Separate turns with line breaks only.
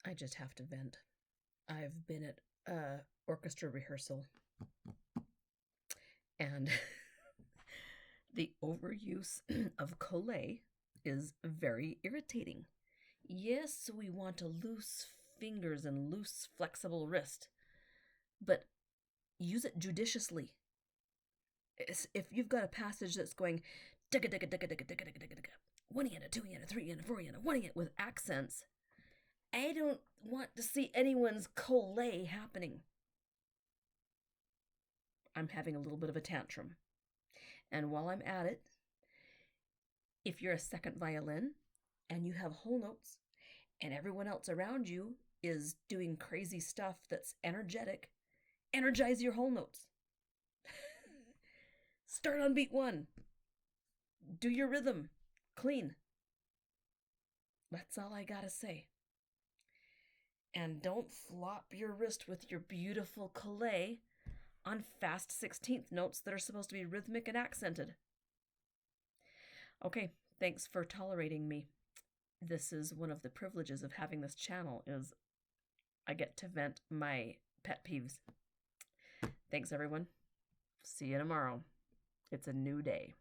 I just have to vent. I've been at orchestra rehearsal, and the overuse of Colle is very irritating. Yes, we want a loose fingers and loose, flexible wrist, but use it judiciously. If you've got a passage that's going digga digga digga digga digga digga digga digga, 1 yen, 2 yen, 3 yen, 4 yen, 1 yen with accents, I don't want to see anyone's Colle happening. I'm having a little bit of a tantrum. And while I'm at it, if you're a second violin and you have whole notes and everyone else around you is doing crazy stuff that's energetic, energize your whole notes. Start on beat 1. Do your rhythm clean. That's all I gotta say. And don't flop your wrist with your beautiful Colle on fast 16th notes that are supposed to be rhythmic and accented. Okay, thanks for tolerating me. This is one of the privileges of having this channel is I get to vent my pet peeves. Thanks everyone. See you tomorrow. It's a new day.